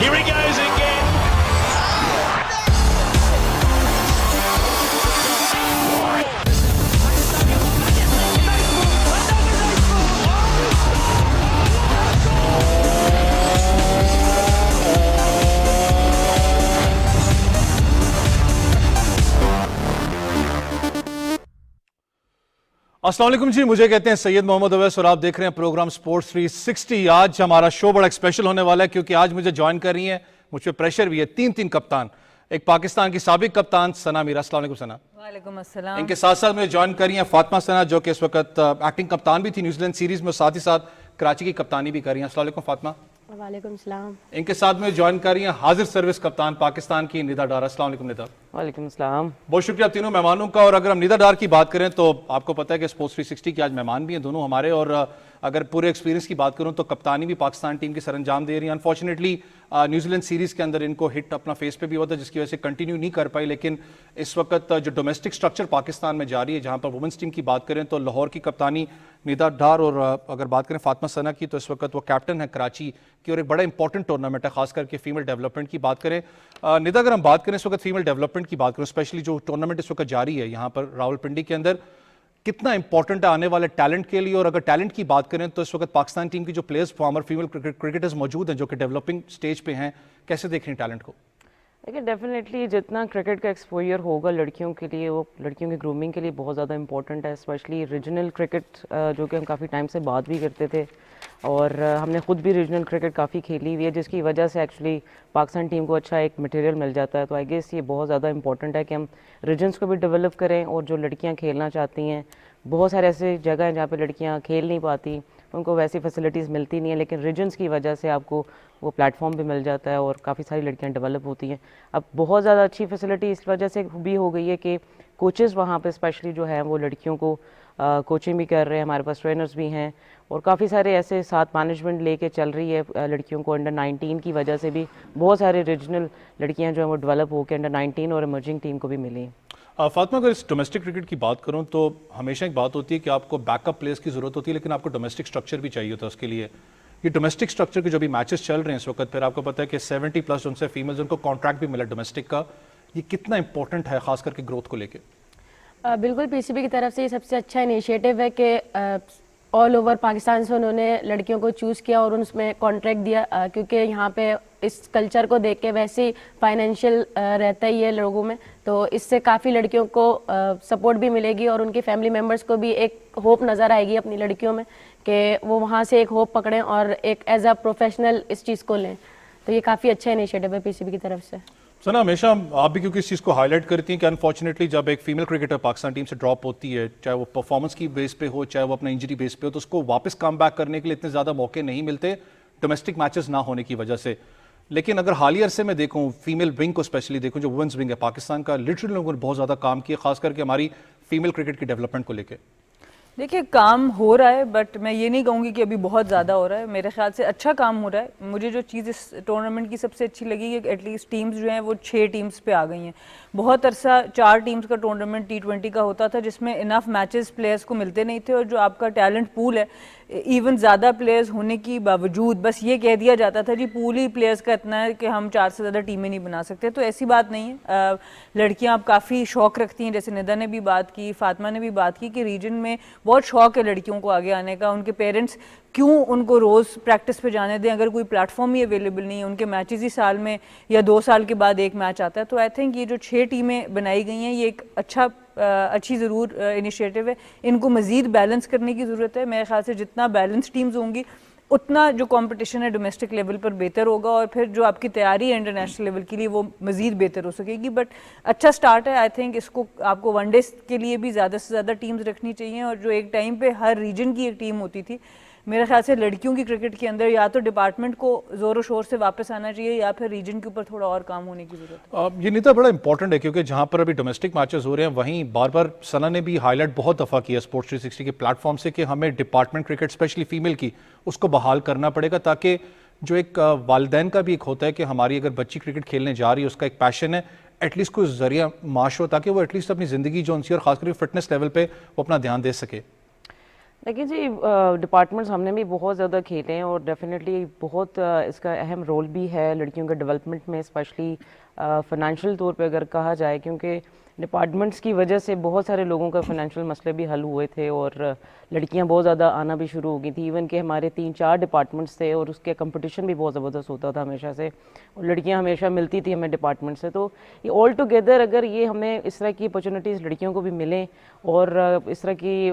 Here he goes again. अस्सलाम वालेकुम जी, मुझे कहते हैं सैयद मोहम्मद अवैस और आप देख रहे हैं प्रोग्राम स्पोर्ट्स 360। आज हमारा शो बड़ा स्पेशल होने वाला है क्योंकि आज मुझे ज्वाइन कर रही हैं, मुझ पे प्रेशर भी है, तीन कप्तान। एक पाकिस्तान की साबिक कप्तान सना मीरा। अस्सलाम वालेकुम सना। वालेकुम अस्सलाम। इनके साथ साथ मुझे ज्वाइन कर रही हैं फातिमा सना, जो कि इस वक्त एक्टिंग कप्तान भी थी न्यूजीलैंड सीरीज में, साथ ही साथ कराची की कप्तानी भी कर रही हैं। अस्सलाम वालेकुम फातिमा। वालेकुम सलाम। इनके साथ में ज्वाइन कर रही हैं हाजिर सर्विस कप्तान पाकिस्तान की निदा डार। अस्सलाम वालेकुम निदा। वालेकुम सलाम। बहुत शुक्रिया तीनों मेहमानों का। और अगर हम निदा डार की बात करें तो आपको पता है कि स्पोर्ट्स 360 के आज मेहमान भी हैं दोनों हमारे, और अगर पूरे एक्सपीरियंस की बात करूं तो कप्तानी भी पाकिस्तान टीम की सरंजाम दे रही है। अनफॉर्चुनेटली न्यूजीलैंड सीरीज के अंदर इनको हिट अपना फेस पे भी हुआ था, जिसकी वजह से कंटिन्यू नहीं कर पाई। लेकिन इस वक्त जो डोमेस्टिक स्ट्रक्चर पाकिस्तान में जारी है, जहां पर वुमेंस टीम की बात करें तो लाहौर की कप्तानी निदा डार, और अगर बात करें फातिमा सना की तो इस वक्त वो कैप्टन है कराची की, और एक बड़ा इंपॉर्टेंट टूर्नामेंट है खास करके फीमेल डेवलपमेंट की बात करें। निदा, अगर हम बात करें इस वक्त फीमेल डेवलपमेंट की बात करें, स्पेशली जो टूर्नामेंट इस वक्त जारी है यहाँ पर रावलपिंडी के अंदर, कितना इंपॉर्टेंट है आने वाले टैलेंट के लिए? और अगर टैलेंट की बात करें तो इस वक्त पाकिस्तान टीम की जो प्लेयर्स फॉर्मर फीमेल क्रिकेटर्स मौजूद हैं जो कि डेवलपिंग स्टेज पे हैं, कैसे देख रहे हैं टैलेंट को? देखिए, डेफिनेटली जितना क्रिकेट का एक्सपोजर होगा लड़कियों के लिए, वो लड़कियों की ग्रूमिंग के लिए बहुत ज़्यादा इंपॉर्टेंट है। स्पेशली रीजनल क्रिकेट, जो कि हम काफ़ी टाइम से बात भी करते थे, और हमने ख़ुद भी रीजनल क्रिकेट काफ़ी खेली हुई है, जिसकी वजह से एक्चुअली पाकिस्तान टीम को अच्छा एक मटेरियल मिल जाता है। तो आई गेस ये बहुत ज़्यादा इंपॉर्टेंट है कि हम रीजन्स को भी डेवलप करें, और जो लड़कियाँ खेलना चाहती हैं, बहुत सारे ऐसे जगह हैं जहाँ पे लड़कियाँ खेल नहीं पाती, उनको वैसी फैसिलिटीज़ मिलती नहीं है, लेकिन रीजन्स की वजह से आपको वो प्लेटफॉर्म भी मिल जाता है और काफ़ी सारी लड़कियाँ डेवलप होती हैं। अब बहुत ज़्यादा अच्छी फैसिलिटी इस वजह से भी हो गई है कि कोचेज़ वहाँ पे स्पेशली जो है वो लड़कियों को कोचिंग भी कर रहे हैं, हमारे पास ट्रेनर्स भी हैं, और काफ़ी सारे ऐसे साथ मैनेजमेंट लेके चल रही है लड़कियों को। अंडर 19 की वजह से भी बहुत सारे रीजनल लड़कियाँ जो हैं वो डेवलप होकर अंडर 19 और इमर्जिंग टीम को भी मिली। फातिमा, अगर इस डोमेस्टिक क्रिकेट की बात करूं तो हमेशा एक बात होती है कि आपको बैकअप प्लेयर्स की जरूरत होती है, लेकिन आपको डोमेस्टिक स्ट्रक्चर भी चाहिए होता है उसके लिए। ये डोमेस्टिक स्ट्रक्चर के जो भी मैचेस चल रहे हैं इस वक्त, फिर आपको पता है कि 70+ उनसे फीमेल्स, उनको कॉन्ट्रैक्ट भी मिला डोमेस्टिक का, ये कितना इंपॉर्टेंट है खास करके ग्रोथ को लेकर? बिल्कुल, पीसीबी की तरफ से ये सबसे अच्छा इनिशिएटिव है कि ऑल ओवर पाकिस्तान से उन्होंने लड़कियों को चूज़ किया और उसमें कॉन्ट्रैक्ट दिया, क्योंकि यहाँ पे इस कल्चर को देख के वैसे ही फाइनेंशियल रहता ही है लोगों में, तो इससे काफ़ी लड़कियों को सपोर्ट भी मिलेगी और उनकी फैमिली मेम्बर्स को भी एक होप नज़र आएगी अपनी लड़कियों में कि वो वहाँ से एक होप पकड़ें और एक एज अ प्रोफेशनल इस चीज़ को लें। तो ये काफ़ी अच्छा इनिशिएटिव है पीसीबी की तरफ से। सना, हमेशा आप भी क्योंकि इस चीज़ को हाईलाइट करती हैं कि अनफॉर्चुनेटली जब एक फीमेल क्रिकेटर पाकिस्तान टीम से ड्रॉप होती है, चाहे वो परफॉर्मेंस की बेस पे हो, चाहे वो अपना इंजरी बेस पे हो, तो उसको वापस कम बैक करने के लिए इतने ज़्यादा मौके नहीं मिलते डोमेस्टिक मैचेस ना होने की वजह से। लेकिन अगर हालिया अरसे में देखूँ, फीमेल विंग को स्पेशली देखूँ, जो वुमेंस विंग है पाकिस्तान का, लिटरली लोगों ने बहुत ज़्यादा काम किया खास करके हमारी फीमेल क्रिकेट की डेवलपमेंट को लेकर। देखिए, काम हो रहा है, बट मैं ये नहीं कहूँगी कि अभी बहुत ज़्यादा हो रहा है। मेरे ख्याल से अच्छा काम हो रहा है। मुझे जो चीज़ इस टूर्नामेंट की सबसे अच्छी लगी है कि एटलीस्ट टीम्स जो हैं वो 6 टीम्स पे आ गई हैं। बहुत अरसा 4 टीम्स का टूर्नामेंट T20 का होता था, जिसमें इनफ मैचेस प्लेयर्स को मिलते नहीं थे, और जो आपका टैलेंट पूल है, इवन ज़्यादा प्लेयर्स होने की बावजूद बस ये कह दिया जाता था जी पूल ही प्लेयर्स का इतना है कि हम 4 से ज़्यादा टीमें नहीं बना सकते। तो ऐसी बात नहीं है। लड़कियां अब काफ़ी शौक़ रखती हैं, जैसे निदा ने भी बात की, फातिमा ने भी बात की कि रीजन में बहुत शौक़ है लड़कियों को आगे आने का। उनके पेरेंट्स क्यों उनको रोज़ प्रैक्टिस पे जाने दें अगर कोई प्लेटफॉर्म ही अवेलेबल नहीं है? उनके मैचेस ही साल में या 2 साल के बाद एक मैच आता है। तो आई थिंक ये जो 6 टीमें बनाई गई हैं, ये एक अच्छी ज़रूर इनिशिएटिव है। इनको मज़ीद बैलेंस करने की ज़रूरत है। मेरे ख्याल से जितना बैलेंस टीम्स होंगी उतना जो कंपटीशन है डोमेस्टिक लेवल पर बेहतर होगा, और फिर जो आपकी तैयारी है इंटरनेशनल लेवल के लिए वो मज़ीद बेहतर हो सकेगी। बट अच्छा स्टार्ट है। आई थिंक इसको आपको वनडे के लिए भी ज़्यादा से ज़्यादा टीम्स रखनी चाहिए, और जो एक टाइम पे हर रीजन की एक टीम होती थी, मेरे ख्याल से लड़कियों की क्रिकेट के अंदर या तो डिपार्टमेंट को ज़ोर शोर से वापस आना चाहिए या फिर रीजन के ऊपर थोड़ा और काम होने की ज़रूरत है। ये नीता बड़ा इंपॉर्टेंट है क्योंकि जहां पर अभी डोमेस्टिक मैचेस हो रहे हैं, वहीं बार बार सना ने भी हाईलाइट बहुत दफ़ा किया स्पोर्ट्स 360 के प्लेटफॉर्म से कि हमें डिपार्टमेंट क्रिकेट स्पेशली फीमेल की उसको बहाल करना पड़ेगा, ताकि जो एक वालिदैन का भी एक होता है कि हमारी अगर बच्ची क्रिकेट खेलने जा रही है, उसका एक पैशन है, एटलीस्ट कोई जरिया माश हो ताकि वो एटलीस्ट अपनी ज़िंदगी जो उनसी और खासकर फिटनेस लेवल पर वो अपना ध्यान दे सके। देखिए जी, डिपार्टमेंट्स हमने भी बहुत ज़्यादा खेले हैं और डेफिनेटली बहुत इसका अहम रोल भी है लड़कियों के डेवलपमेंट में, स्पेशली फाइनेंशियल तौर पे अगर कहा जाए, क्योंकि डिपार्टमेंट्स की वजह से बहुत सारे लोगों का फाइनेंशियल मसले भी हल हुए थे और लड़कियां बहुत ज़्यादा आना भी शुरू हो गई थी। इवन कि हमारे 3-4 डिपार्टमेंट्स थे और उसके कंपटीशन भी बहुत ज़बरदस्त होता था हमेशा से, और लड़कियां हमेशा मिलती थी हमें डिपार्टमेंट से। तो ये ऑल टुगेदर अगर ये हमें इस तरह की अपॉर्चुनिटीज़ लड़कियों को भी मिलें और इस तरह की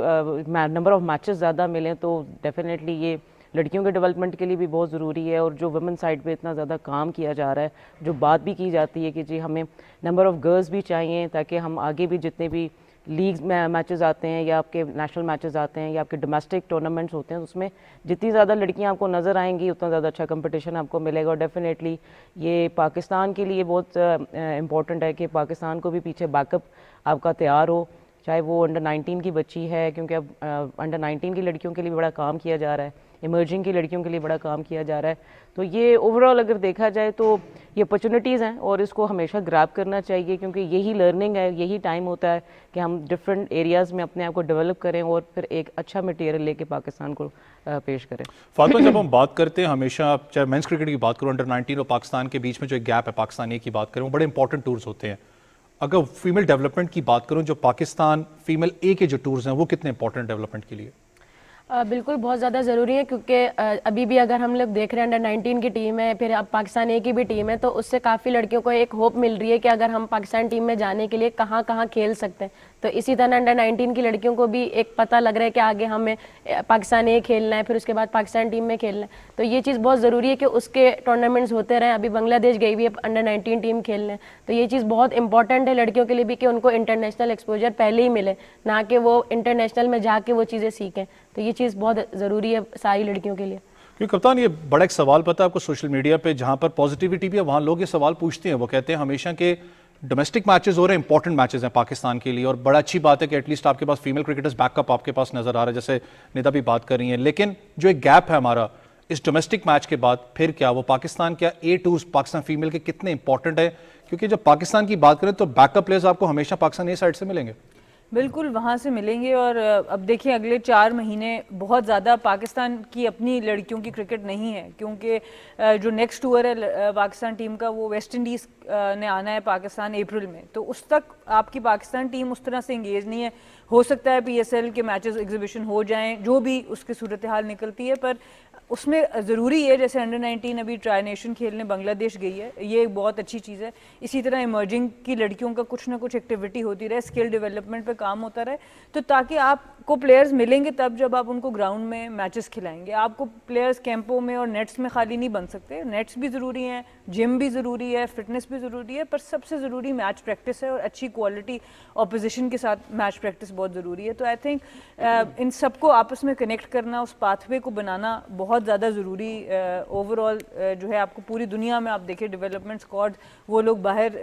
नंबर ऑफ मैचेस ज़्यादा मिलें तो डेफिनेटली ये लड़कियों के डेवलपमेंट के लिए भी बहुत ज़रूरी है। और जो वुमेन साइड पे इतना ज़्यादा काम किया जा रहा है, जो बात भी की जाती है कि जी हमें नंबर ऑफ़ गर्ल्स भी चाहिए ताकि हम आगे भी जितने भी लीग मैचेस आते हैं या आपके नेशनल मैचेस आते हैं या आपके डोमेस्टिक टूर्नामेंट्स होते हैं, उसमें जितनी ज़्यादा लड़कियां आपको नज़र आएंगी उतना ज़्यादा अच्छा कंपटीशन आपको मिलेगा। और डेफिनेटली ये पाकिस्तान के लिए बहुत इम्पॉर्टेंट है कि पाकिस्तान को भी पीछे बैकअप आपका तैयार हो, चाहे वो अंडर 19 की बच्ची है, क्योंकि अब अंडर 19 की लड़कियों के लिए बड़ा काम किया जा रहा है, इमर्जिंग की लड़कियों के लिए बड़ा काम किया जा रहा है। तो ये ओवरऑल अगर देखा जाए तो ये अपॉर्चुनिटीज़ हैं और इसको हमेशा ग्रैब करना चाहिए, क्योंकि यही लर्निंग है, यही टाइम होता है कि हम डिफरेंट एरियाज़ में अपने आप को डेवलप करें और फिर एक अच्छा मटेरियल लेके पाकिस्तान को पेश करें। फातिमा, जब हम बात करते हैं हमेशा, चाहे मेंस क्रिकेट की बात करूं, अंडर 19 और पाकिस्तान के बीच में जो एक गैप है, पाकिस्तान ए की बात करें, वो बड़े इंपॉर्टेंट टूर्स होते हैं। अगर फीमेल डेवलपमेंट की बात करूं, जो पाकिस्तान फीमेल ए के जो टूर्स हैं वो कितने इंपॉर्टेंट डेवलपमेंट के लिए? बिल्कुल बहुत ज़्यादा ज़रूरी है, क्योंकि अभी भी अगर हम लोग देख रहे हैं अंडर 19 की टीम है, फिर अब पाकिस्तान ए की भी टीम है, तो उससे काफ़ी लड़कियों को एक होप मिल रही है कि अगर हम पाकिस्तान टीम में जाने के लिए कहाँ कहाँ खेल सकते हैं। तो इसी तरह अंडर 19 की लड़कियों को भी एक पता लग रहा है कि आगे हमें पाकिस्तान ए खेलना है, फिर उसके बाद पाकिस्तान टीम में खेलना है। तो ये चीज़ बहुत ज़रूरी है कि उसके टूर्नामेंट्स होते रहें। अभी बांग्लादेश गई हुई है अंडर 19 टीम खेलने, तो ये चीज़ बहुत इंपॉर्टेंट है लड़कियों के लिए भी कि उनको इंटरनेशनल एक्सपोजर पहले ही मिले, ना कि वो इंटरनेशनल में जाके वो चीज़ें सीखें। तो ये चीज़ बहुत ज़रूरी है सारी लड़कियों के लिए। क्योंकि कप्तान, ये बड़ा एक सवाल पता है आपको सोशल मीडिया पे, जहां पर पॉजिटिविटी भी है वहां लोग ये सवाल पूछते हैं। वो कहते हैं हमेशा के डोमेस्टिक मैचेस हो रहे हैं, इंपॉर्टेंट मैचेस हैं पाकिस्तान के लिए, और बड़ा अच्छी बात है कि एटलीस्ट आपके पास फीमेल क्रिकेटर्स बैकअप आपके पास नजर आ रहा है, जैसे निदा भी बात कर रही हैं। लेकिन जो एक गैप है हमारा इस डोमेस्टिक मैच के बाद, फिर क्या वो पाकिस्तान, क्या ए टूर्स पाकिस्तान फीमेल के कितने इंपॉर्टेंट है? क्योंकि जब पाकिस्तान की बात करें तो बैकअप प्लेयर्स आपको हमेशा पाकिस्तान ए साइड से मिलेंगे। बिल्कुल वहाँ से मिलेंगे। और अब देखिए अगले 4 महीने बहुत ज़्यादा पाकिस्तान की अपनी लड़कियों की क्रिकेट नहीं है, क्योंकि जो नेक्स्ट टूर है पाकिस्तान टीम का वो वेस्ट इंडीज़ ने आना है पाकिस्तान अप्रैल में। तो उस तक आपकी पाकिस्तान टीम उस तरह से इंगेज नहीं है। हो सकता है PSL के मैचेस एग्जीबिशन हो जाएं, जो भी उसकी सूरत हाल निकलती है, पर उसमें ज़रूरी है, जैसे अंडर 19 अभी ट्राई नेशन खेलने बांग्लादेश गई है, ये एक बहुत अच्छी चीज़ है। इसी तरह इमर्जिंग की लड़कियों का कुछ ना कुछ एक्टिविटी होती रहे, स्किल डेवलपमेंट पे काम होता रहे, तो ताकि आपको प्लेयर्स मिलेंगे तब जब आप उनको ग्राउंड में मैचेस खिलाएंगे। आपको प्लेयर्स कैंपों में और नेट्स में खाली नहीं बन सकते। नेट्स भी ज़रूरी हैं, जिम भी ज़रूरी है, फिटनेस भी ज़रूरी है, पर सबसे ज़रूरी मैच प्रैक्टिस है और अच्छी क्वालिटी ऑपोजिशन के साथ मैच प्रैक्टिस बहुत ज़रूरी है। तो आई थिंक इन सबको आपस में कनेक्ट करना, उस पाथवे को बनाना बहुत ज़्यादा ज़रूरी ओवरऑल जो है। आपको पूरी दुनिया में आप देखें डेवलपमेंट स्क्वाड, वो लोग बाहर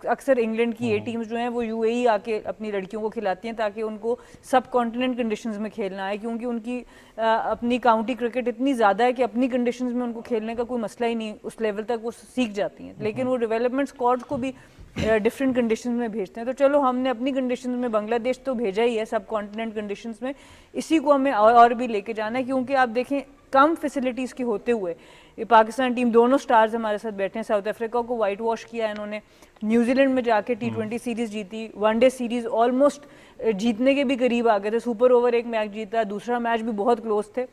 अक्सर इंग्लैंड की ए टीम्स जो हैं वो UAE आके अपनी लड़कियों को खिलाती हैं ताकि उनको सब कॉन्टिनेंट कंडीशंस में खेलना है, क्योंकि उनकी अपनी काउंटी क्रिकेट इतनी ज़्यादा है कि अपनी कंडीशंस में उनको खेलने का कोई मसला ही नहीं, उस लेवल तक वो सीख जाती हैं। लेकिन वो डेवलपमेंट स्क्वाड को भी डिफरेंट कंडीशंस में भेजते हैं। तो चलो हमने अपनी कंडीशंस में बांग्लादेश तो भेजा ही है सब कॉन्टिनेंट कंडीशंस में, इसी को हमें और भी लेके जाना है, क्योंकि आप देखें कम फैसिलिटीज़ के होते हुए ये पाकिस्तान टीम, दोनों स्टार्स हमारे साथ बैठे हैं। साउथ अफ्रीका को वाइट वॉश किया इन्होंने, न्यूजीलैंड में जाके T20 सीरीज़ जीती, वनडे सीरीज़ ऑलमोस्ट जीतने के भी करीब आ गए थे, सुपर ओवर एक मैच जीता, दूसरा मैच भी बहुत क्लोज थे।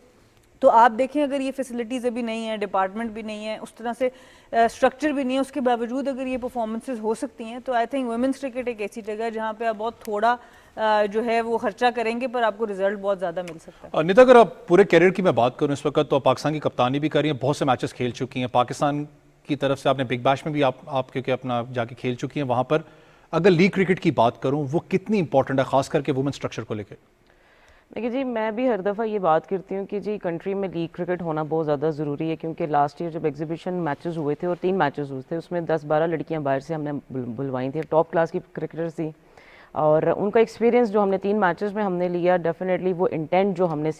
तो आप देखें अगर ये फैसिलिटीज़ अभी नहीं है, डिपार्टमेंट भी नहीं है, उस तरह से स्ट्रक्चर भी नहीं है, उसके बावजूद अगर ये परफॉर्मेंसेज हो सकती हैं, तो आई थिंक वुमेंस क्रिकेट एक ऐसी जगह है जहाँ पे आप बहुत थोड़ा जो है वो खर्चा करेंगे पर आपको रिजल्ट बहुत ज़्यादा मिल सकता है। निता, अगर आप पूरे कैरियर की मैं बात करूं इस वक्त, तो पाकिस्तान की कप्तानी भी कर रही हैं, बहुत से मैचेस खेल चुकी हैं पाकिस्तान की तरफ से, आपने बिग बैश में भी आप क्योंकि अपना जाके खेल चुकी हैं वहाँ पर। अगर लीग क्रिकेट की बात करूँ, वो कितनी इंपॉर्टेंट है खास करके वुमेन स्ट्रक्चर को लेकर? देखिए जी, मैं भी हर दफ़ा ये बात करती हूँ कि जी कंट्री में लीग क्रिकेट होना बहुत ज़्यादा ज़रूरी है, क्योंकि लास्ट ईयर जब एग्जीबिशन मैचेस हुए थे और 3 मैचेस हुए थे, उसमें 10-12 लड़कियां बाहर से हमने बुलवाई थी, टॉप क्लास की क्रिकेटर्स थी, और उनका एक्सपीरियंस जो हमने 3 मैचेस में हमने लिया, डेफिनेटली वो इंटेंट जो हमने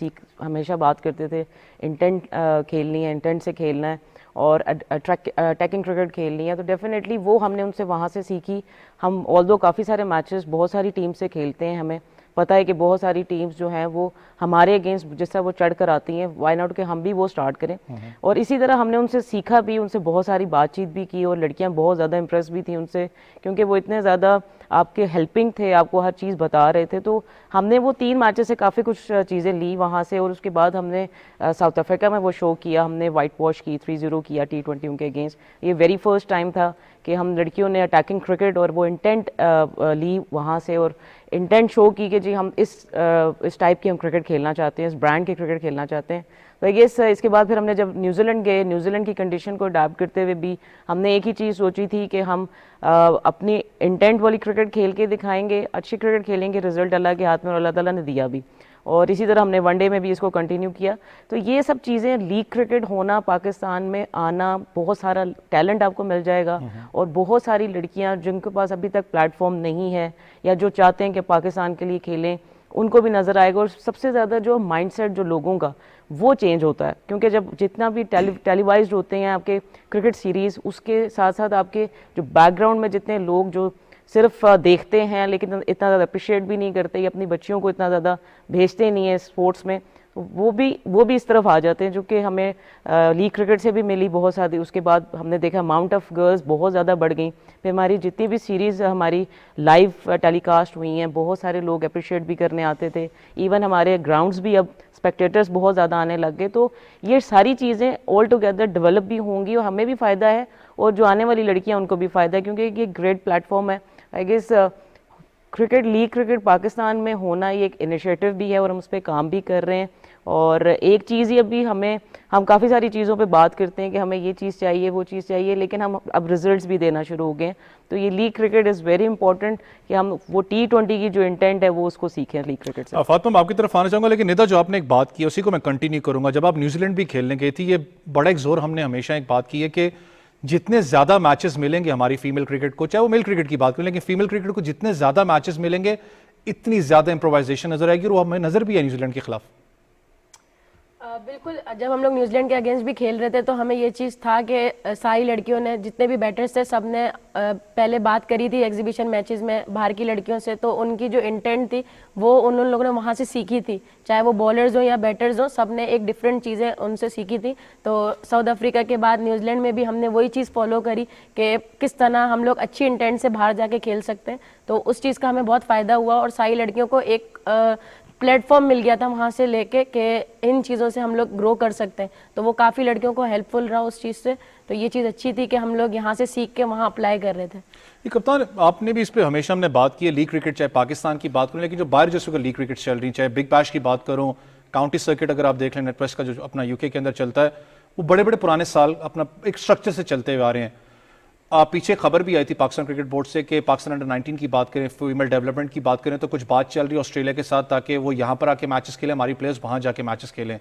हमेशा बात करते थे, इंटेंट खेलनी है, इंटेंट से खेलना है और अटैकिंग क्रिकेट खेलनी है, तो डेफिनेटली वो हमने उनसे वहाँ से सीखी। हम ऑल्दो काफ़ी सारे मैचेस बहुत सारी टीम से खेलते हैं, हमें पता है कि बहुत सारी टीम्स जो हैं वो हमारे अगेंस्ट जिस तरह वो चढ़ कर आती हैं, वाई नॉट कि हम भी वो स्टार्ट करें। और इसी तरह हमने उनसे सीखा भी, उनसे बहुत सारी बातचीत भी की और लड़कियां बहुत ज़्यादा इम्प्रेस भी थी उनसे, क्योंकि वो इतने ज़्यादा आपके हेल्पिंग थे, आपको हर चीज़ बता रहे थे। तो हमने वो 3 मैचेस से काफ़ी कुछ चीज़ें ली वहाँ से, और उसके बाद हमने साउथ अफ्रीका में वो शो किया, हमने वाइट वॉश की, 3-0 किया T20 उनके अगेंस्ट। ये वेरी फर्स्ट टाइम था कि हम लड़कियों ने अटैकिंग क्रिकेट और वो इंटेंट ली वहाँ से, और इंटेंट शो की कि जी हम इस टाइप की हम क्रिकेट खेलना चाहते हैं, इस ब्रांड की क्रिकेट खेलना चाहते हैं। तो आई गेस इसके बाद फिर हमने जब न्यूजीलैंड गए, न्यूजीलैंड की कंडीशन को अडाप्ट करते हुए भी हमने एक ही चीज़ सोची थी कि हम अपनी इंटेंट वाली क्रिकेट खेल के दिखाएंगे, अच्छी क्रिकेट खेलेंगे, रिजल्ट अल्लाह के हाथ में और अल्लाह ताला ने दिया भी। और इसी तरह हमने वनडे में भी इसको कंटिन्यू किया। तो ये सब चीज़ें, लीग क्रिकेट होना, पाकिस्तान में आना, बहुत सारा टैलेंट आपको मिल जाएगा, और बहुत सारी लड़कियां जिनके पास अभी तक प्लेटफॉर्म नहीं है या जो चाहते हैं कि पाकिस्तान के लिए खेलें, उनको भी नज़र आएगा। और सबसे ज़्यादा जो माइंडसेट जो लोगों का वो चेंज होता है, क्योंकि जब जितना भी टेलीवाइज्ड होते हैं आपके क्रिकेट सीरीज़, उसके साथ साथ आपके जो बैकग्राउंड में जितने लोग जो सिर्फ देखते हैं लेकिन इतना ज़्यादा अप्रिशिएट भी नहीं करते, या अपनी बच्चियों को इतना ज़्यादा भेजते नहीं है स्पोर्ट्स में, वो भी इस तरफ आ जाते हैं, जो कि हमें लीग क्रिकेट से भी मिली बहुत सारी। उसके बाद हमने देखा अमाउंट ऑफ गर्ल्स बहुत ज़्यादा बढ़ गई। फिर हमारी जितनी भी सीरीज़ हमारी लाइव टेलीकास्ट हुई हैं, बहुत सारे लोग अप्रिशिएट भी करने आते थे। इवन हमारे ग्राउंड्स भी अब स्पेक्टेटर्स बहुत ज़्यादा आने लग गए। तो ये सारी चीज़ें ऑल टुगेदर डेवलप भी होंगी और हमें भी फ़ायदा है, और जो आने वाली लड़कियाँ उनको भी फ़ायदा है, क्योंकि ये ग्रेट प्लेटफॉर्म है। I guess cricket, league cricket Pakistan में होना ये एक इनिशिएटिव भी है और हम उस पर काम भी कर रहे हैं। और एक चीज़ ही अभी हम काफ़ी सारी चीज़ों पे बात करते हैं कि हमें ये चीज़ चाहिए, वो चीज़ चाहिए, लेकिन हम अब रिजल्ट्स भी देना शुरू हो गए। तो ये league cricket is very important कि हम वो T20 की जो इंटेंट है वो उसको सीखें लीग क्रिकेट से। फातिमा, मैं आपकी तरफ आना चाहूँगा, लेकिन निदा जो आपने एक बात की उसी को मैं कंटिन्यू करूँगा। जब आप न्यूजीलैंड भी खेलने गई थी, ये बड़ा एक जोर हमने हमेशा एक बात की है कि जितने ज़्यादा मैचेस मिलेंगे हमारी फीमेल क्रिकेट को, चाहे वो मेल क्रिकेट की बात करें, लेकिन फीमेल क्रिकेट को जितने ज़्यादा मैचेस मिलेंगे इतनी ज़्यादा इंप्रोवाइजेशन नजर आएगी, और वो हमें नज़र भी है न्यूजीलैंड के खिलाफ। बिल्कुल, जब हम लोग न्यूजीलैंड के अगेंस्ट भी खेल रहे थे तो हमें ये चीज़ था कि सारी लड़कियों ने, जितने भी बैटर्स थे, सब ने पहले बात करी थी एग्जीबिशन मैचेस में बाहर की लड़कियों से। तो उनकी जो इंटेंट थी वो उन लोगों ने वहाँ से सीखी थी, चाहे वो बॉलर्स हो या बैटर्स हो, सब ने एक डिफरेंट चीज़ें उनसे सीखी थी। तो साउथ अफ्रीका के बाद न्यूजीलैंड में भी हमने वही चीज़ फॉलो करी कि किस तरह हम लोग अच्छी इंटेंट से बाहर जाके खेल सकते हैं। तो उस चीज़ का हमें बहुत फ़ायदा हुआ और सारी लड़कियों को एक प्लेटफॉर्म मिल गया था वहाँ से लेके कि इन चीज़ों से हम लोग ग्रो कर सकते हैं। तो वो काफ़ी लड़कियों को हेल्पफुल रहा उस चीज़ से। तो ये चीज़ अच्छी थी कि हम लोग यहाँ से सीख के वहाँ अप्लाई कर रहे थे। ये कप्तान, आपने भी इस पे हमेशा हमने बात की है, लीग क्रिकेट चाहे पाकिस्तान की बात करूँ, लेकिन जो बाहर जैसे लीग क्रिकेट चल रही, चाहे बिग बैश की बात करूँ, काउंटी सर्किट अगर आप देख लें, नेटवेस्ट का जो अपना यूके के अंदर चलता है, वो बड़े बड़े पुराने साल अपना एक स्ट्रक्चर से चलते हुए आ रहे हैं। पीछे खबर भी आई थी पाकिस्तान क्रिकेट बोर्ड से कि पाकिस्तान अंडर 19 की बात करें, फीमेल डेवलपमेंट की बात करें, तो कुछ बात चल रही है ऑस्ट्रेलिया के साथ, ताकि वो यहाँ पर आके मैचेस खेलें, हमारी प्लेयर्स वहाँ जाके मैचेस खेलें।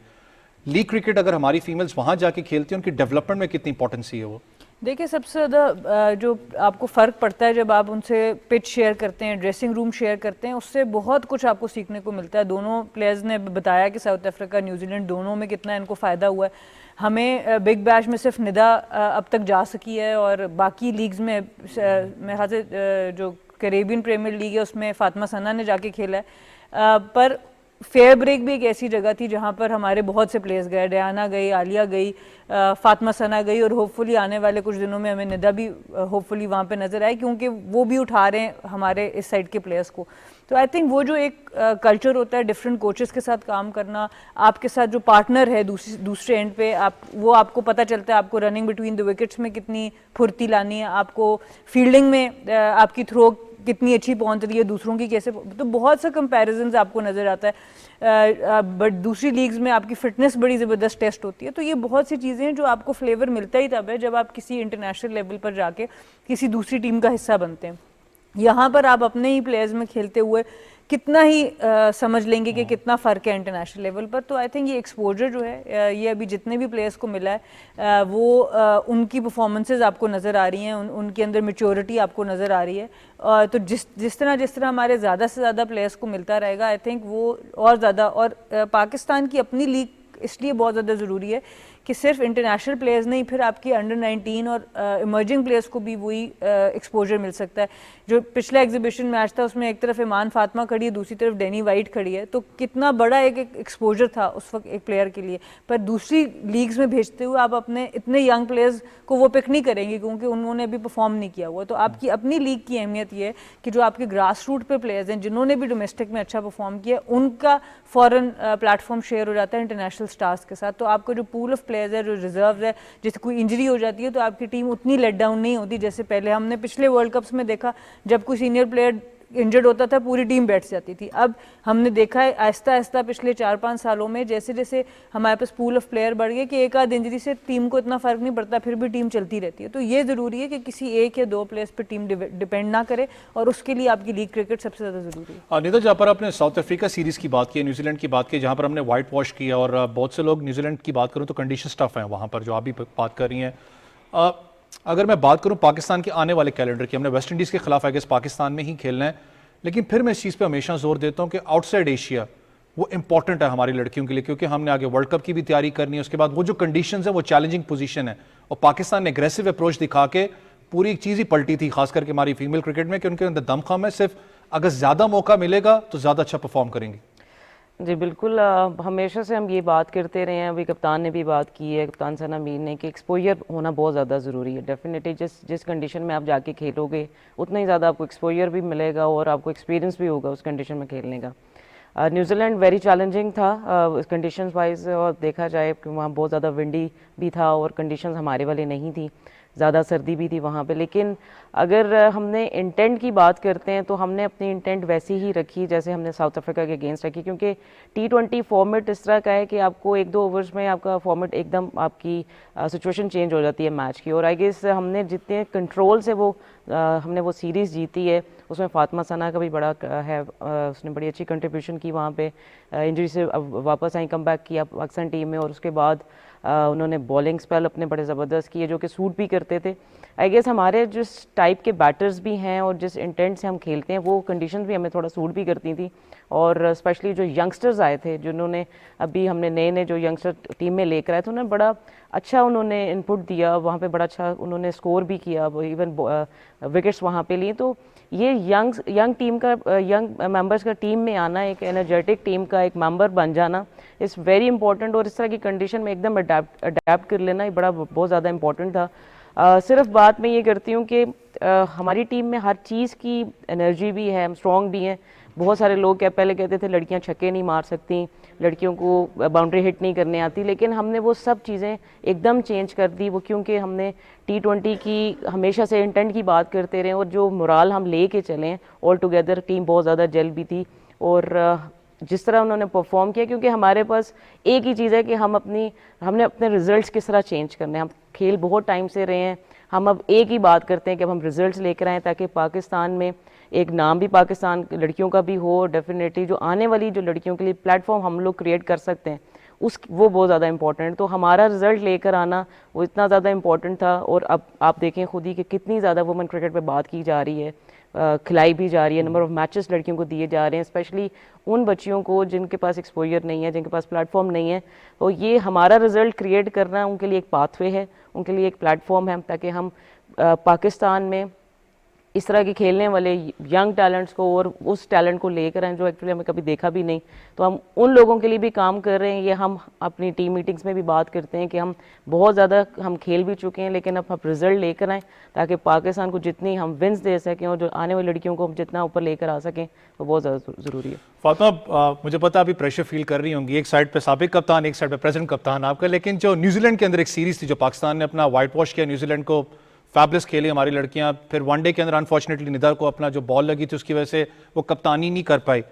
लीग क्रिकेट अगर हमारी फीमेल्स वहाँ जाके खेलती हैं, उनकी डेवलपमेंट में कितनी इंपॉर्टेंसी है वो? देखिए, सबसे ज़्यादा जो आपको फ़र्क पड़ता है जब आप उनसे पिच शेयर करते हैं, ड्रेसिंग रूम शेयर करते हैं, उससे बहुत कुछ आपको सीखने को मिलता है। दोनों प्लेयर्स ने बताया कि साउथ अफ्रीका, न्यूजीलैंड दोनों में कितना इनको फ़ायदा हुआ है। हमें बिग बैश में सिर्फ निदा अब तक जा सकी है, और बाकी लीग्स में मेरे ख्याल से जो कैरेबियन प्रीमियर लीग है उसमें फातिमा सना ने जाके खेला है। पर फेयर ब्रेक भी एक ऐसी जगह थी जहाँ पर हमारे बहुत से प्लेयर्स गए, डयाना गई, आलिया गई, फातिमा सना गई, और होपफुली आने वाले कुछ दिनों में हमें निदा भी होपफुली वहाँ पे नज़र आए, क्योंकि वो भी उठा रहे हैं हमारे इस साइड के प्लेयर्स को। तो आई थिंक वो जो एक कल्चर होता है डिफरेंट कोचेस के साथ काम करना, आपके साथ जो पार्टनर है दूसरे एंड पे, वो आपको पता चलता है आपको रनिंग बिटवीन द विकेट्स में कितनी फुर्ती लानी है, आपको फील्डिंग में आपकी थ्रो कितनी अच्छी पहुंच रही है, दूसरों की कैसे, तो बहुत सा कंपैरिजन्स आपको नज़र आता है। बट दूसरी लीग्स में आपकी फिटनेस बड़ी ज़बरदस्त टेस्ट होती है। तो ये बहुत सी चीज़ें हैं जो आपको फ्लेवर मिलता ही तब है जब आप किसी इंटरनेशनल लेवल पर जाके किसी दूसरी टीम का हिस्सा बनते हैं। यहाँ पर आप अपने ही प्लेयर्स में खेलते हुए कितना ही समझ लेंगे कि कितना फ़र्क है इंटरनेशनल लेवल पर। तो आई थिंक ये एक्सपोजर जो है, ये अभी जितने भी प्लेयर्स को मिला है, वो उनकी परफॉर्मेंसेज आपको नज़र आ रही हैं, उनके अंदर मैच्योरिटी आपको नज़र आ रही है। तो जिस तरह हमारे ज़्यादा से ज़्यादा प्लेयर्स को मिलता रहेगा, आई थिंक वो और ज़्यादा, और पाकिस्तान की अपनी लीग इसलिए बहुत ज़्यादा ज़रूरी है कि सिर्फ इंटरनेशनल प्लेयर्स नहीं, फिर आपकी अंडर 19 और इमर्जिंग प्लेयर्स को भी वही एक्सपोजर मिल सकता है। जो पिछला एग्जीबिशन मैच था उसमें एक तरफ ईमान फातिमा खड़ी है, दूसरी तरफ डेनी वाइट खड़ी है, तो कितना बड़ा एक एक्सपोजर था उस वक्त एक प्लेयर के लिए। पर दूसरी लीग्स में भेजते हुए आप अपने इतने यंग प्लेयर्स को वो पिक नहीं करेंगे क्योंकि उन्होंने अभी परफॉर्म नहीं किया हुआ। तो आपकी अपनी लीग की अहमियत ये है कि जो आपके ग्रास रूट पे प्लेयर्स हैं जिन्होंने भी डोमेस्टिक में अच्छा परफॉर्म किया, उनका फॉरेन प्लेटफॉर्म शेयर हो जाता है इंटरनेशनल स्टार्स के साथ। तो आपका जो पूल ऑफ प्लेयर्स है, जो रिजर्व है, जैसे कोई इंजरी हो जाती है तो आपकी टीम उतनी लेट डाउन नहीं होती जैसे पहले हमने पिछले वर्ल्ड कप्स में देखा, जब कोई सीनियर प्लेयर इंजर्ड होता था पूरी टीम बैठ जाती थी। अब हमने देखा है आहिस्ता आहिस्ता पिछले 4-5 सालों में जैसे जैसे हमारे पास पूल ऑफ प्लेयर बढ़ गए कि एक आध इंजरी से टीम को इतना फर्क नहीं पड़ता, फिर भी टीम चलती रहती है। तो ये ज़रूरी है कि किसी एक या दो प्लेयर्स पर टीम डिपेंड ना करे, और उसके लिए आपकी लीग क्रिकेट सबसे ज़्यादा ज़रूरी है। निदा, जहाँ पर आपने साउथ अफ्रीका सीरीज़ की बात की, न्यूजीलैंड की बात की, जहाँ पर हमने वाइट वॉश किया, और बहुत से लोग न्यूजीलैंड की बात करूँ तो कंडीशन टफ हैं वहाँ पर, जो आप भी बात कर रही हैं। अगर मैं बात करूँ पाकिस्तान के आने वाले कैलेंडर की, हमने वेस्ट इंडीज़ के खिलाफ आई गेस पाकिस्तान में ही खेलना है, लेकिन फिर मैं इस चीज़ पे हमेशा जोर देता हूँ कि आउटसाइड एशिया वो इंपॉर्टेंट है हमारी लड़कियों के लिए, क्योंकि हमने आगे वर्ल्ड कप की भी तैयारी करनी है। उसके बाद वो जो कंडीशंस है वो चैलेंजिंग पोजीशन है, और पाकिस्तान ने एग्रेसिव अप्रोच दिखा के पूरी एक चीज़ ही पलटी थी, खास करके हमारी फीमेल क्रिकेट में, कि उनके अंदर दमखम है, सिर्फ अगर ज़्यादा मौका मिलेगा तो ज़्यादा अच्छा परफॉर्म करेंगे। जी बिल्कुल, हमेशा से हम ये बात करते रहे हैं, अभी कप्तान ने भी बात की है, कप्तान सना मीर ने, कि एक्सपोजर होना बहुत ज़्यादा ज़रूरी है। डेफिनेटली जिस कंडीशन में आप जाके खेलोगे उतना ही ज़्यादा आपको एक्सपोजर भी मिलेगा और आपको एक्सपीरियंस भी होगा उस कंडीशन में खेलने का। न्यूजीलैंड वेरी चैलेंजिंग था कंडीशंस वाइज, और देखा जाए कि वहाँ बहुत ज़्यादा विंडी भी था और कंडीशंस हमारे वाले नहीं थी, ज़्यादा सर्दी भी थी वहाँ पे। लेकिन अगर हमने इंटेंट की बात करते हैं तो हमने अपनी इंटेंट वैसी ही रखी जैसे हमने साउथ अफ्रीका के अगेंस्ट रखी, क्योंकि T20 फॉर्मेट इस तरह का है कि आपको 1-2 ओवर्स में आपका फॉर्मेट एकदम आपकी सिचुएशन चेंज हो जाती है मैच की। और आई गेस हमने जितने कंट्रोल से हमने वो सीरीज़ जीती है, उसमें फातिमा सना का भी बड़ा है, उसने बड़ी अच्छी कंट्रीब्यूशन की वहाँ पे, इंजरी से वापस आई, कम बैक किया पाकिस्तान टीम में, और उसके बाद उन्होंने बॉलिंग स्पेल अपने बड़े ज़बरदस्त किए जो कि सूट भी करते थे। आई गेस हमारे जिस टाइप के बैटर्स भी हैं और जिस इंटेंट से हम खेलते हैं वो कंडीशंस भी हमें थोड़ा सूट भी करती थी। और स्पेशली जो यंगस्टर्स आए थे, जिन्होंने अभी हमने नए जो यंगस्टर टीम में लेकर आए थे, उन्होंने बड़ा अच्छा उन्होंने इनपुट दिया वहाँ पे, बड़ा अच्छा उन्होंने स्कोर भी किया, इवन विकेट्स वहाँ पे लिए। तो ये यंग टीम का, यंग मेंबर्स का टीम में आना, एक एनर्जेटिक टीम का एक मेंबर बन जाना इज़ वेरी इंपॉर्टेंट, और इस तरह की कंडीशन में एकदम अडेप्ट कर लेना ये बहुत ज़्यादा इंपॉर्टेंट था। सिर्फ बात मैं ये करती हूँ कि हमारी टीम में हर चीज़ की एनर्जी भी है, हम स्ट्रॉन्ग भी हैं। बहुत सारे लोग पहले कहते थे लड़कियां छक्के नहीं मार सकती, लड़कियों को बाउंड्री हिट नहीं करने आती, लेकिन हमने वो सब चीज़ें एकदम चेंज कर दी। वो क्योंकि हमने T20 की हमेशा से इंटेंट की बात करते रहे, और जो मोराल हम ले के चले ऑल टुगेदर, टीम बहुत ज़्यादा जल भी थी। और जिस तरह उन्होंने परफॉर्म किया, क्योंकि हमारे पास एक ही चीज़ है कि हमने अपने रिजल्ट्स किस तरह चेंज करने हैं। हम खेल बहुत टाइम से रहे हैं, हम अब एक ही बात करते हैं कि अब हम रिजल्ट्स लेकर आएँ, ताकि पाकिस्तान में एक नाम भी पाकिस्तान लड़कियों का भी हो। डेफिनेटली जो आने वाली जो लड़कियों के लिए प्लेटफॉर्म हम लोग क्रिएट कर सकते हैं वो बहुत ज़्यादा इंपॉर्टेंट। तो हमारा रिजल्ट लेकर आना वो इतना ज़्यादा इंपॉर्टेंट था। और अब आप देखें खुद ही कि कितनी ज़्यादा वुमेन क्रिकेट पे बात की जा रही है, खिलाई भी जा रही है, नंबर ऑफ मैचेस लड़कियों को दिए जा रहे हैं, स्पेशली उन बच्चियों को जिनके पास एक्सपोजर नहीं है, जिनके पास प्लेटफॉर्म नहीं है। तो ये हमारा रिजल्ट क्रिएट करना उनके लिए एक पाथवे है, उनके लिए एक प्लेटफॉर्म है, ताकि हम पाकिस्तान में इस तरह के खेलने वाले यंग टैलेंट्स को और उस टैलेंट को लेकर आए जो एक्चुअली हमें कभी देखा भी नहीं। तो हम उन लोगों के लिए भी काम कर रहे हैं। ये हम अपनी टीम मीटिंग्स में भी बात करते हैं कि हम बहुत ज़्यादा हम खेल भी चुके हैं, लेकिन अब हम रिजल्ट लेकर आएँ ताकि पाकिस्तान को जितनी हम विन्स दे सकें और जो आने वाली लड़कियों को हम जितना ऊपर लेकर आ सकें वो बहुत ज़्यादा ज़रूरी है। फातिमा, मुझे पता अभी प्रेशर फील कर रही होंगी, एक साइड पे साबिक कप्तान, एक साइड पे प्रेजेंट कप्तान आपका, लेकिन जो न्यूजीलैंड के अंदर एक सीरीज़ थी जो पाकिस्तान ने अपना वाइट वॉश किया, न्यूजीलैंड को फैबलेस खेली हमारी लड़कियां, फिर वनडे के अंदर अनफॉर्चुनेटली निदा को अपना जो बॉल लगी थी उसकी वजह से वो कप्तानी नहीं कर पाई।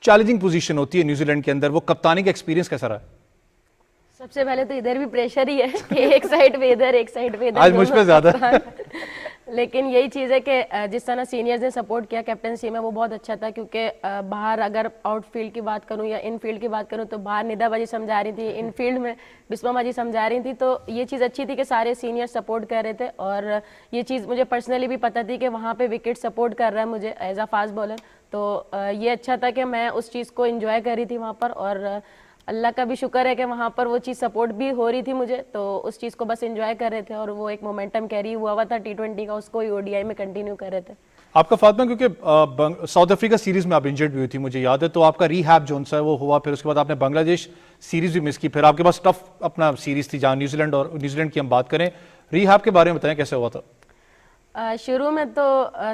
चैलेंजिंग पोजीशन होती है न्यूजीलैंड के अंदर, वो कप्तानी का एक्सपीरियंस कैसा रहा? सबसे पहले तो इधर भी प्रेशर ही है कि एक साइड पे इधर एक साइड पे इधर, आज मुझ पे ज्यादा लेकिन यही चीज़ है कि जिस तरह सीनियर्स ने सपोर्ट किया कैप्टनसी में वो बहुत अच्छा था। क्योंकि बाहर अगर आउटफील्ड की बात करूं या इनफील्ड की बात करूं तो बाहर निदा बाजी समझा रही थी, इनफील्ड में बिस्मा बाजी समझा रही थी। तो ये चीज़ अच्छी थी कि सारे सीनियर सपोर्ट कर रहे थे, और ये चीज़ मुझे पर्सनली भी पता थी कि वहाँ पर विकेट सपोर्ट कर रहा है मुझे एज अ फास्ट बॉलर। तो ये अच्छा था कि मैं उस चीज़ को इन्जॉय कर रही थी वहाँ पर। और अल्लाह का भी शुक्र है कि वहाँ पर वो चीज़ सपोर्ट भी हो रही थी मुझे, तो उस चीज़ को बस एंजॉय कर रहे थे और वो एक मोमेंटम कैरी हुआ था T20 का, उसको ही ODI में कंटिन्यू कर रहे थे। आपका फातिमा, क्योंकि साउथ अफ्रीका सीरीज में आप इंजर्ड भी हुई थी मुझे याद है, तो आपका रीहैब जो सा है वो हुआ, फिर उसके बाद आपने बांग्लादेश सीरीज भी मिस की, फिर आपके पास टफ अपना सीरीज थी जहाँ न्यूजीलैंड की हम बात करें। रीहैब के बारे में बताएं कैसे हुआ था? शुरू में तो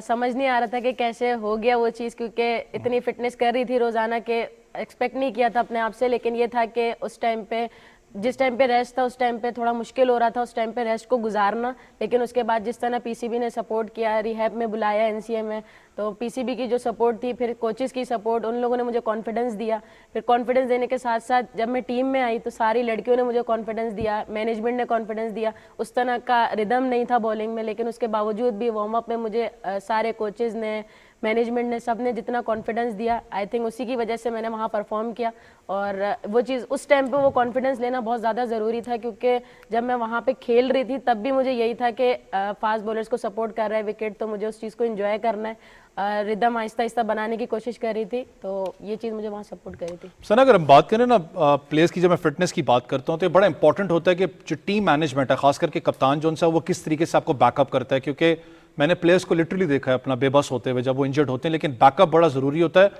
समझ नहीं आ रहा था कि कैसे हो गया वो चीज़, क्योंकि इतनी फिटनेस कर रही थी रोज़ाना के एक्सपेक्ट नहीं किया था अपने आप से, लेकिन ये था कि उस टाइम पे जिस टाइम पे रेस्ट था उस टाइम पे थोड़ा मुश्किल हो रहा था उस टाइम पे रेस्ट को गुजारना, लेकिन उसके बाद जिस तरह पीसीबी ने सपोर्ट किया, रिहैब में बुलाया एनसीए में, तो पीसीबी की जो सपोर्ट थी, फिर कोचेस की सपोर्ट, उन लोगों ने मुझे कॉन्फिडेंस दिया। फिर कॉन्फिडेंस देने के साथ साथ जब मैं टीम में आई तो सारी लड़कियों ने मुझे कॉन्फिडेंस दिया, मैनेजमेंट ने कॉन्फिडेंस दिया। उस तरह का रिदम नहीं था बॉलिंग में, लेकिन उसके बावजूद भी वार्म अप में मुझे सारे कोचेज़ ने, मैनेजमेंट ने, सब ने जितना कॉन्फिडेंस दिया, आई थिंक उसी की वजह से मैंने वहाँ परफॉर्म किया। और वो चीज़ उस टाइम पे वो कॉन्फिडेंस लेना बहुत ज़्यादा ज़रूरी था, क्योंकि जब मैं वहाँ पे खेल रही थी तब भी मुझे यही था कि फास्ट बॉलर्स को सपोर्ट कर रहा है विकेट, तो मुझे उस चीज़ को एंजॉय करना है, रिदम आहिस्ता आहिस्ता बनाने की कोशिश कर रही थी, तो ये चीज़ मुझे वहाँ सपोर्ट कर रही थी। सना, अगर हम बात करें ना प्लेयर्स की, जब मैं फिटनेस की बात करता हूँ तो ये बड़ा इंपॉर्टेंट होता है कि जो टीम मैनेजमेंट है, खास करके कप्तान जो सा वो किस तरीके से आपको बैकअप करता है, क्योंकि मैंने प्लेयर्स को लिटरली देखा है अपना बेबस होते हुए जब वो इंजर्ड होते हैं, लेकिन बैकअप बड़ा ज़रूरी होता है।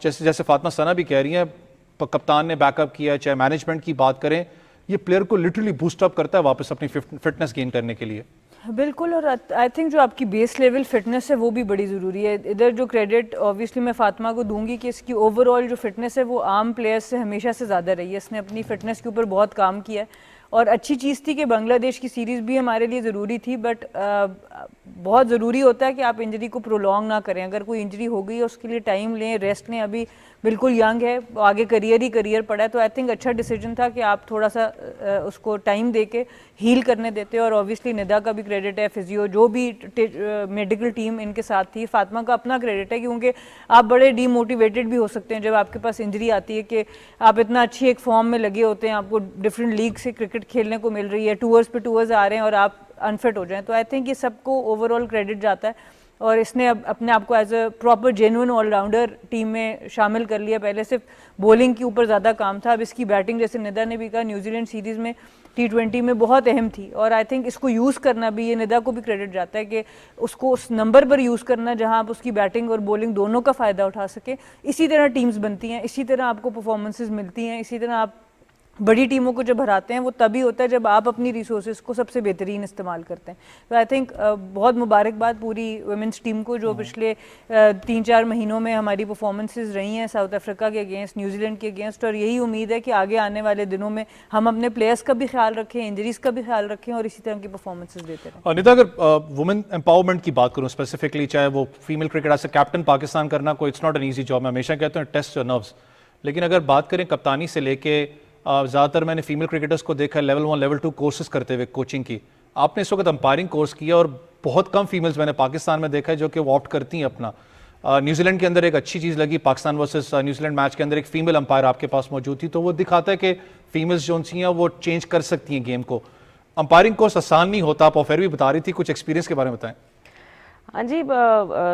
जैसे जैसे फातिमा सना भी कह रही हैं, कप्तान ने बैकअप किया, चाहे मैनेजमेंट की बात करें, ये प्लेयर को लिटरली बूस्टअप करता है वापस अपनी फिटनेस गेन करने के लिए। बिल्कुल, और आई थिंक जो आपकी बेस लेवल फिटनेस है वो भी बड़ी ज़रूरी है। इधर जो क्रेडिट ऑब्वियसली मैं फातिमा को दूंगी कि इसकी ओवरऑल जो फिटनेस है वो आम प्लेयर्स से हमेशा से ज़्यादा रही है। इसने अपनी फिटनेस के ऊपर बहुत काम किया है और अच्छी चीज़ थी कि बांग्लादेश की सीरीज़ भी हमारे लिए ज़रूरी थी, बट बहुत ज़रूरी होता है कि आप इंजरी को प्रोलॉन्ग ना करें। अगर कोई इंजरी हो गई है उसके लिए टाइम लें, रेस्ट लें। अभी बिल्कुल यंग है, आगे करियर पड़ा है, तो आई थिंक अच्छा डिसीजन था कि आप थोड़ा सा उसको टाइम दे के हील करने देते। और ऑब्वियसली निदा का भी क्रेडिट है, फिजियो जो भी मेडिकल टीम इनके साथ थी, फातिमा का अपना क्रेडिट है, क्योंकि आप बड़े डीमोटिवेटेड भी हो सकते हैं जब आपके पास इंजरी आती है कि आप इतना अच्छी एक फॉर्म में लगे होते हैं, आपको डिफरेंट लीग से क्रिकेट खेलने को मिल रही है, टूर्स पे टूर्स आ रहे हैं और आप अनफिट हो जाएं। तो आई थिंक ये सबको ओवरऑल क्रेडिट जाता है और इसने अब अपने आप को as a proper genuine allrounder team में शामिल कर लिया। पहले सिर्फ बॉलिंग के ऊपर ज़्यादा काम था, अब इसकी बैटिंग, जैसे निदा ने भी कहा, न्यूजीलैंड सीरीज़ में T20 में बहुत अहम थी और आई थिंक इसको यूज़ करना भी, ये निदा को भी क्रेडिट जाता है कि उसको उस नंबर पर यूज़ करना जहां आप उसकी बैटिंग और बॉलिंग दोनों का फ़ायदा उठा सके। इसी तरह टीम्स बनती हैं, इसी तरह आपको परफॉर्मेंसेज मिलती हैं, इसी तरह आप बड़ी टीमों को जब हराते हैं वो तभी होता है जब आप अपनी रिसोर्सेज को सबसे बेहतरीन इस्तेमाल करते हैं। तो आई थिंक बहुत मुबारकबाद पूरी वुमेंस टीम को जो पिछले 3-4 महीनों में हमारी परफॉर्मेंसेज रही हैं साउथ अफ्रीका के अगेंस्ट, न्यूजीलैंड के अगेंस्ट, और यही उम्मीद है कि आगे आने वाले दिनों में हम अपने प्लेयर्स का भी ख्याल रखें, इंजरीज का भी ख्याल रखें और इसी तरह की परफॉर्मेंसेज देते रहें। निदा, अगर वुमेन एम्पावरमेंट की बात करूं स्पेसिफिकली, चाहे वो female cricket as a captain Pakistan करना कोई it's not an easy job, मैं हमेशा कहता हूँ टेस्ट योर नर्व्स, लेकिन अगर बात करें कप्तानी से लेके ज़्यादातर मैंने फीमेल क्रिकेटर्स को देखा है लेवल 1 लेवल 2 कोर्सेज करते हुए कोचिंग की। आपने इस वक्त अंपायरिंग कोर्स किया और बहुत कम फीमेल्स मैंने पाकिस्तान में देखा है जो कि वो ऑप्ट करती हैं अपना। न्यूजीलैंड के अंदर एक अच्छी चीज़ लगी, पाकिस्तान वर्सेस न्यूजीलैंड मैच के अंदर एक फीमेल अंपायर आपके पास मौजूद थी, तो वो दिखाता है कि फीमेल्स जो सी हैं वो चेंज कर सकती हैं गेम को। अंपायरिंग कोर्स आसान नहीं होता, आप ऑफर भी बता रही थी, कुछ एक्सपीरियंस के बारे में बताएं। हाँ जी,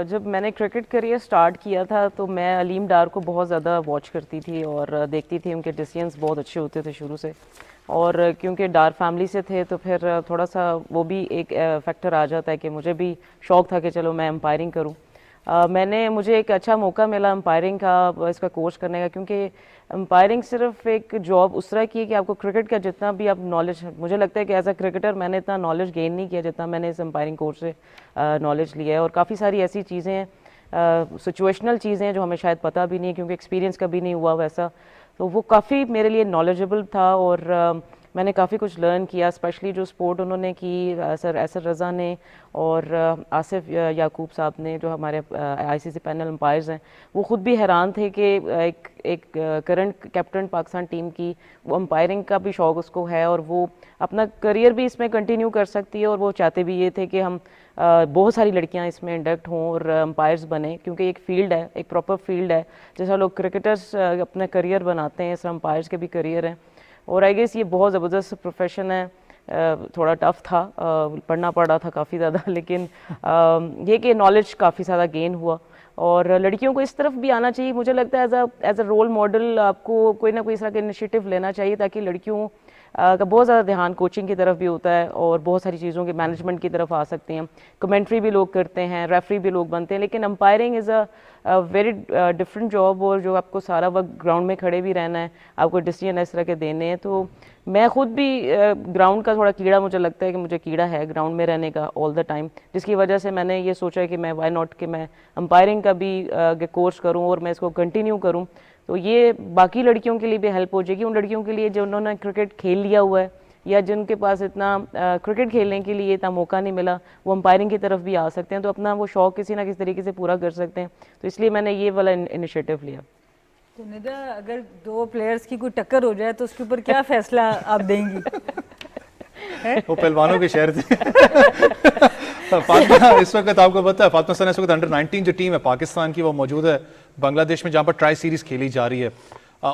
जब मैंने क्रिकेट करियर स्टार्ट किया था तो मैं अलीम डार को बहुत ज़्यादा वॉच करती थी और देखती थी, उनके डिसीजंस बहुत अच्छे होते थे शुरू से, और क्योंकि डार फैमिली से थे तो फिर थोड़ा सा वो भी एक फैक्टर आ जाता है कि मुझे भी शौक़ था कि चलो मैं एम्पायरिंग करूँ। मुझे एक अच्छा मौका मिला एम्पायरिंग का, इसका कोर्स करने का, क्योंकि एम्पायरिंग सिर्फ एक जॉब उस तरह की है कि आपको क्रिकेट का जितना भी आप नॉलेज, मुझे लगता है कि एज अ क्रिकेटर मैंने इतना नॉलेज गेन नहीं किया जितना मैंने इस एम्पायरिंग कोर्स से नॉलेज लिया है। और काफ़ी सारी ऐसी चीज़ें हैं, सिचुएशनल चीज़ें हैं जो हमें शायद पता भी नहीं, क्योंकि एक्सपीरियंस कभी नहीं हुआ वैसा, तो वो काफ़ी मेरे लिए नॉलेजेबल था और मैंने काफ़ी कुछ लर्न किया। स्पेशली जो स्पोर्ट उन्होंने की, सर असर रज़ा ने और आसिफ याकूब साहब ने, जो हमारे आईसीसी पैनल एम्पायर्स हैं, वो ख़ुद भी हैरान थे कि एक करंट कैप्टन पाकिस्तान टीम की वो एम्पायरिंग का भी शौक़ उसको है और वो अपना करियर भी इसमें कंटिन्यू कर सकती है, और वो चाहते भी ये थे कि हम बहुत सारी लड़कियां इसमें इंडक्ट हों और एम्पायर्स बने, क्योंकि एक फ़ील्ड है, एक प्रॉपर फील्ड है। जैसा लोग क्रिकेटर्स अपना करियर बनाते हैं, इस एम्पायर्स के भी करियर हैं, और आई गेस ये बहुत ज़बरदस्त प्रोफेशन है। थोड़ा टफ था, पढ़ना पड़ा था काफ़ी ज़्यादा, लेकिन ये कि नॉलेज काफ़ी ज़्यादा गेन हुआ। और लड़कियों को इस तरफ भी आना चाहिए, मुझे लगता है एज अ रोल मॉडल आपको कोई ना कोई इस तरह का इनिशिएटिव लेना चाहिए, ताकि लड़कियों का बहुत ज़्यादा ध्यान कोचिंग की तरफ भी होता है और बहुत सारी चीज़ों के मैनेजमेंट की तरफ आ सकते हैं। कमेंट्री भी लोग करते हैं, रेफरी भी लोग बनते हैं, लेकिन umpiring is a very different job, और जो आपको सारा वक्त ग्राउंड में खड़े भी रहना है, आपको डिसीजन इस तरह के देने हैं। तो मैं खुद भी ग्राउंड का थोड़ा कीड़ा, मुझे लगता है कि मुझे कीड़ा है ग्राउंड में रहने का ऑल द टाइम, जिसकी वजह से मैंने ये सोचा है कि मैं वाई नॉट कि मैं अंपायरिंग का भी कोर्स करूं और मैं इसको कंटिन्यू करूं। तो ये बाकी लड़कियों के लिए भी हेल्प हो जाएगी, उन लड़कियों के लिए जो उन्होंने क्रिकेट खेल लिया हुआ है या जिनके पास इतना क्रिकेट खेलने के लिए इतना मौका नहीं मिला, वो अंपायरिंग की तरफ भी आ सकते हैं, तो अपना वो शौक किसी ना किसी तरीके से पूरा कर सकते हैं। तो इसलिए मैंने ये वाला इनिशिएटिव लिया। तो निदा, अगर दो प्लेयर्स की कोई टक्कर हो जाए तो उसके ऊपर क्या फैसला आप देंगी? वो पहलवानों के शहर थे। फातिमा, इस वक्त आपको पता है फातिमा सना इस वक्त अंडर 19 जो टीम है पाकिस्तान की वो मौजूद है बांग्लादेश में, जहां पर ट्राई सीरीज खेली जा रही है।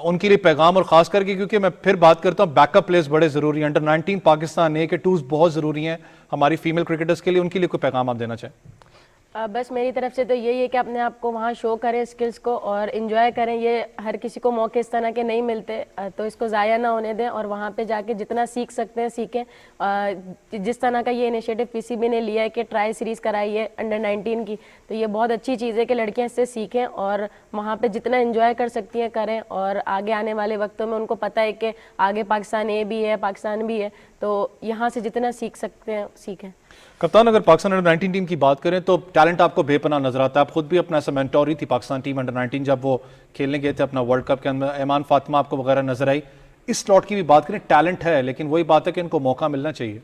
उनके लिए पैगाम, और खास करके क्योंकि मैं फिर बात करता हूँ बैकअप प्लेयर्स बड़े जरूरी हैं, अंडर 19 पाकिस्तान ए के टूल्स बहुत जरूरी हैं हमारी फीमेल क्रिकेटर्स के लिए, उनके लिए कोई पैगाम आप देना चाहें? बस मेरी तरफ से तो यही है कि अपने आप को वहाँ शो करें, स्किल्स को, और इन्जॉय करें। ये हर किसी को मौके इस तरह के नहीं मिलते, तो इसको ज़ाया ना होने दें और वहाँ पे जाके जितना सीख सकते हैं सीखें। जिस तरह का ये इनिशिएटिव पीसीबी ने लिया है कि ट्रायल सीरीज़ कराई है अंडर 19 की, तो ये बहुत अच्छी चीज़ है कि लड़कियाँ इससे सीखें और वहाँ पर जितना इन्जॉय कर सकती हैं करें, और आगे आने वाले वक्तों में उनको पता है कि आगे पाकिस्तान ए भी है, पाकिस्तान भी है, तो यहाँ से जितना सीख सकते हैं सीखें। कप्तान, अगर पाकिस्तान अंडर 19 टीम की बात करें तो टैलेंट आपको बेपनाह नजर आता है। आप खुद भी अपना ऐसा मेंटोर ही थी पाकिस्तान टीम अंडर 19 जब वो खेलने गए थे अपना वर्ल्ड कप के अंदर, ऐमान फातिमा आपको वगैरह नजर आई। इस स्लॉट की भी बात करें, टैलेंट है, लेकिन वही बात है कि इनको मौका मिलना चाहिए।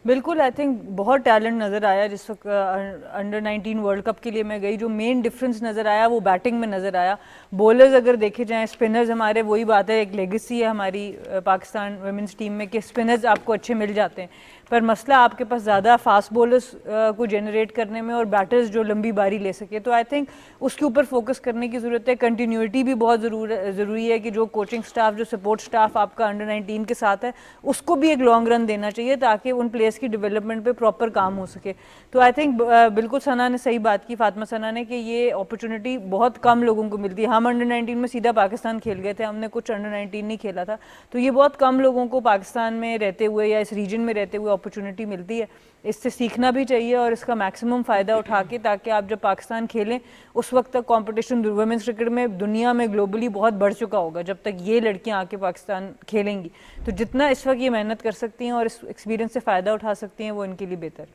बिल्कुल, आई थिंक बहुत टैलेंट नज़र आया जिस वक्त अंडर 19 वर्ल्ड कप के लिए मैं गई। जो मेन डिफरेंस नज़र आया वो बैटिंग में नज़र आया। बॉलर्स अगर देखे जाएं, स्पिनर्स हमारे, वही बात है, एक लेगेसी है हमारी पाकिस्तान वुमेंस टीम में कि स्पिनर्स आपको अच्छे मिल जाते हैं, पर मसला आपके पास ज़्यादा फास्ट बॉलर्स को जनरेट करने में और बैटर्स जो लंबी बारी ले सके। तो आई थिंक उसके ऊपर फोकस करने की ज़रूरत है। कंटिन्यूटी भी बहुत ज़रूरी है कि जो कोचिंग स्टाफ, जो सपोर्ट स्टाफ आपका अंडर 19 के साथ है, उसको भी एक लॉन्ग रन देना चाहिए ताकि उन प्लेयर्स की डेवलपमेंट पे प्रॉपर काम हो सके। तो आई थिंक बिल्कुल सना ने सही बात की, फातिमा सना ने, कि ये अपॉर्चुनिटी बहुत कम लोगों को मिलती है। हम अंडर 19 में सीधा पाकिस्तान खेल गए थे, हमने कुछ अंडर 19 नहीं खेला था, तो ये बहुत कम लोगों को पाकिस्तान में रहते हुए या इस रीजन में रहते हुए अपॉर्चुनिटी मिलती है। इससे सीखना भी चाहिए और इसका मैक्सिमम फ़ायदा उठा के, ताकि आप जब पाकिस्तान खेलें उस वक्त तक कंपटीशन वुमेन्स क्रिकेट में दुनिया में ग्लोबली बहुत बढ़ चुका होगा जब तक ये लड़कियां आके पाकिस्तान खेलेंगी। तो जितना इस वक्त ये मेहनत कर सकती हैं और इस एक्सपीरियंस से फ़ायदा उठा सकती हैं वो इनके लिए बेहतर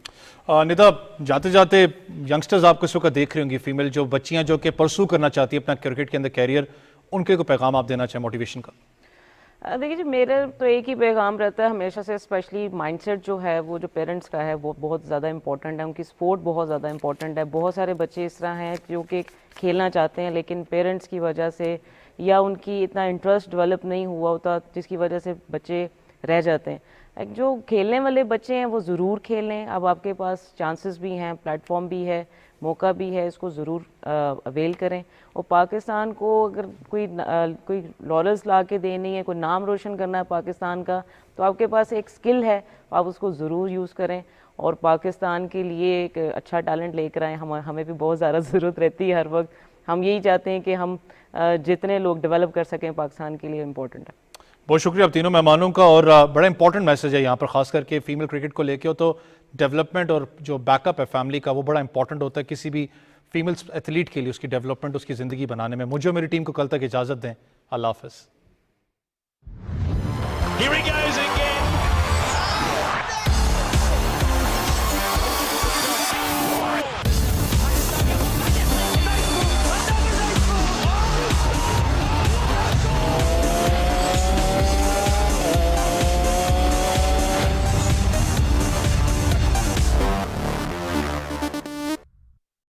है। निदा, जाते जाते यंगस्टर्स आपको इस वक्त देख रही होंगी, फीमेल जो बच्चियाँ जो कि परसू करना चाहती है अपना क्रिकेट के अंदर कैरियर, उनके को पैगाम आप देना चाहें मोटिवेशन का? देखिए जी, मेरा तो एक ही पैगाम रहता है हमेशा से, स्पेशली माइंडसेट जो है वो जो पेरेंट्स का है वो बहुत ज़्यादा इंपॉर्टेंट है, उनकी सपोर्ट बहुत ज़्यादा इंपॉर्टेंट है। बहुत सारे बच्चे इस तरह हैं जो कि खेलना चाहते हैं लेकिन पेरेंट्स की वजह से या उनकी इतना इंटरेस्ट डेवलप नहीं हुआ होता, जिसकी वजह से बच्चे रह जाते हैं। जो खेलने वाले बच्चे हैं वो ज़रूर खेलें, अब आपके पास चांसेस भी हैं, प्लेटफॉर्म भी है, मौका भी है, इसको ज़रूर अवेल करें। और पाकिस्तान को अगर कोई लॉरल्स ला के देनी है, कोई नाम रोशन करना है पाकिस्तान का, तो आपके पास एक स्किल है, आप उसको ज़रूर यूज़ करें और पाकिस्तान के लिए एक अच्छा टैलेंट लेकर आएँ। हमें भी बहुत ज़्यादा ज़रूरत रहती है हर वक्त। हम यही चाहते हैं कि हम जितने लोग डेवलप कर सकें पाकिस्तान के लिए इम्पोर्टेंट है। बहुत शुक्रिया आप तीनों मेहमानों का, और बड़ा इंपॉर्टेंट मैसेज है यहाँ पर, खास करके फीमेल क्रिकेट को लेके हो तो डेवलपमेंट और जो बैकअप है फैमिली का वो बड़ा इंपॉर्टेंट होता है किसी भी फीमेल एथलीट के लिए, उसकी डेवलपमेंट, उसकी ज़िंदगी बनाने में। मुझे और मेरी टीम को कल तक इजाज़त दें। अल्लाह हाफ़िज़।